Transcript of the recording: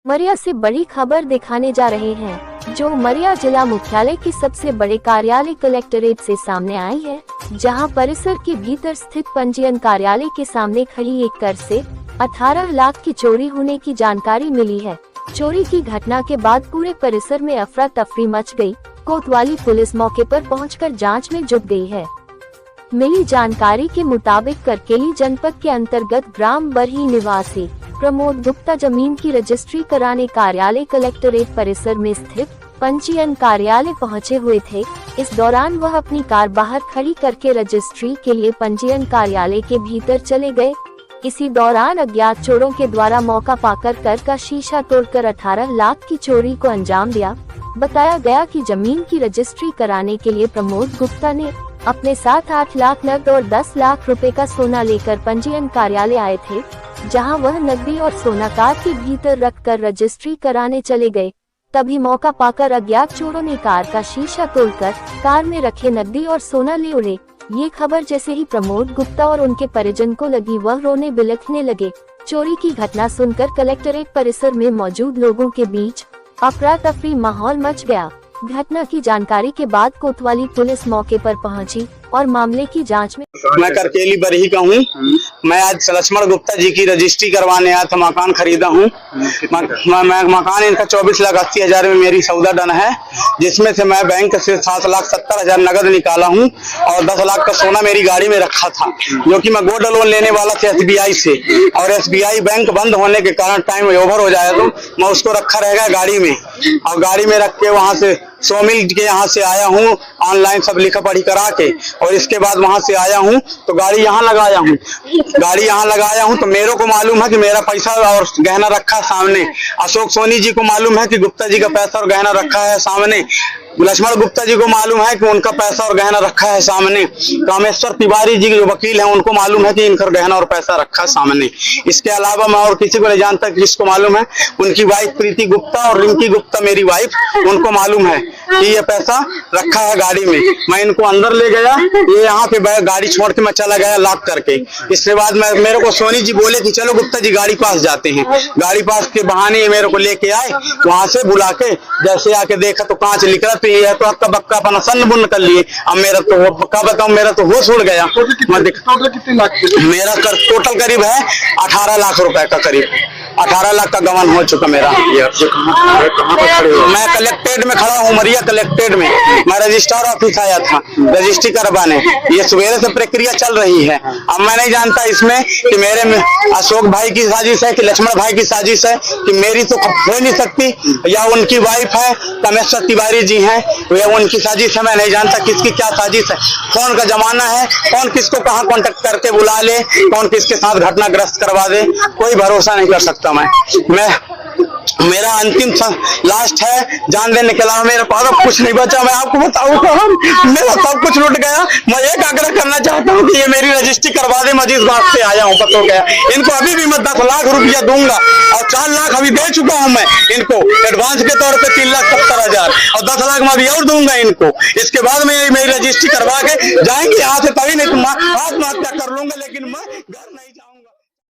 उमरिया से बड़ी खबर दिखाने जा रहे हैं, जो उमरिया जिला मुख्यालय के सबसे बड़े कार्यालय कलेक्टरेट से सामने आई है, जहां परिसर के भीतर स्थित पंजीयन कार्यालय के सामने खड़ी एक कार से 18 लाख की चोरी होने की जानकारी मिली है। चोरी की घटना के बाद पूरे परिसर में अफरा तफरी मच गई। कोतवाली पुलिस मौके पर पहुंचकर जांच में जुट गई है। मिली जानकारी के मुताबिक करकेली जनपद के अंतर्गत ग्राम बरही निवासी प्रमोद गुप्ता जमीन की रजिस्ट्री कराने कार्यालय कलेक्टरेट परिसर में स्थित पंजीयन कार्यालय पहुंचे हुए थे। इस दौरान वह अपनी कार बाहर खड़ी करके रजिस्ट्री के लिए पंजीयन कार्यालय के भीतर चले गए। इसी दौरान अज्ञात चोरों के द्वारा मौका पाकर कार का शीशा तोड़कर 18 लाख की चोरी को अंजाम दिया। बताया गया कि जमीन की रजिस्ट्री कराने के लिए प्रमोद गुप्ता ने अपने साथ 8 लाख नकद और 10 लाख रुपए का सोना लेकर पंजीयन कार्यालय आए थे, जहां वह नकदी और सोना कार के भीतर रखकर रजिस्ट्री कराने चले गए। तभी मौका पाकर अज्ञात चोरों ने कार का शीशा तोड़कर कार में रखे नकदी और सोना ले उड़े। ये खबर जैसे ही प्रमोद गुप्ता और उनके परिजन को लगी, वह रोने बिलखने लगे। चोरी की घटना सुनकर कलेक्टरेट परिसर में मौजूद लोगों के बीच अफरा तफरी माहौल मच गया। घटना की जानकारी के बाद कोतवाली पुलिस मौके पर पहुंची और मामले की जांच में। मैं करकेली बरही का हूँ। मैं आज लक्ष्मण गुप्ता जी की रजिस्ट्री करवाने आया था। मकान खरीदा हूँ। मकान इनका 24,80,000 में मेरी सौदा डन है, जिसमें से मैं बैंक से 7,70,000 नगद निकाला हूँ और 10 लाख का सोना मेरी गाड़ी में रखा था, जो कि मैं गोल्ड लोन लेने वाला था SBI से। और SBI बैंक बंद होने के कारण टाइम ओवर हो जाए तो मैं उसको रखा रहेगा गाड़ी में, और गाड़ी में रख के वहाँ से 100 मिल के यहाँ से आया हूँ ऑनलाइन सब लिखा पढ़ी करा के। और इसके बाद वहां से आया हूँ तो गाड़ी यहाँ लगाया हूँ तो मेरे को मालूम है कि मेरा पैसा और गहना रखा है सामने। अशोक सोनी जी को मालूम है कि गुप्ता जी का पैसा और गहना रखा है सामने। लक्ष्मण गुप्ता जी को मालूम है कि उनका पैसा और गहना रखा है सामने। कामेश्वर तिवारी जी जो वकील हैं, उनको मालूम है कि इनका गहना और पैसा रखा है सामने। इसके अलावा मैं और किसी को नहीं जानता। किसको मालूम है? उनकी वाइफ प्रीति गुप्ता और रिंकी गुप्ता मेरी वाइफ, उनको मालूम है कि ये पैसा रखा है गाड़ी में। मैं इनको अंदर ले गया, ये यहाँ पे गाड़ी छोड़ के मैं चला गया लॉक करके। इसके बाद मेरे को सोनी जी बोले कि चलो गुप्ता जी गाड़ी पास जाते हैं। गाड़ी पास के बहाने ये मेरे को लेके आए, वहां से बुला के जैसे आके देखा तो कांच निकला, तो ये तो आपका बक्का अपना सन्न बुन्न कर लिए। अब मेरा तो क्या बताऊं, मेरा तो होश उड़ गया। कितने लाख? मेरा टोटल करीब है 18 लाख रुपए का, करीब 18 लाख का गबन हो चुका मेरा। मैं कलेक्ट्रेट में खड़ा हूँ, उमरिया कलेक्ट्रेट में। मैं रजिस्ट्रार ऑफिस आया था रजिस्ट्री करवाने। ये सवेरे से प्रक्रिया चल रही है। अब मैं नहीं जानता इसमें कि मेरे में अशोक भाई की साजिश है कि लक्ष्मण भाई की साजिश है, कि मेरी तो हो नहीं सकती, या उनकी वाइफ है कामेश्वर तिवारी जी हैं, या उनकी साजिश है। मैं नहीं जानता किसकी क्या साजिश है। फोन का जमाना है, कौन किसको कहाँ कॉन्टेक्ट करके बुला ले, कौन किसके साथ घटनाग्रस्त करवा दे, कोई भरोसा नहीं कर सकता। मेरा अंतिम लास्ट है, जान देने के अलावा मेरे पास कुछ नहीं बचा। मैं आपको बताऊं तो मेरा सब कुछ लुट गया। मैं एक आग्रह करना चाहता हूं कि ये मेरी रजिस्ट्री करवा दे। मैं जिस बात से आया हूं पता हो गया। इनको अभी भी मैं 10 लाख रुपया दूंगा, और 4 लाख अभी दे चुका हूं मैं इनको एडवांस के तौर पे 3,70,000, और 10 लाख मैं अभी और दूंगा इनको। इसके बाद में मेरी रजिस्ट्री करवा के जाएंगे यहाँ से, तभी नहीं तो मैं आत्महत्या कर लूंगा। लेकिन मैं घर नहीं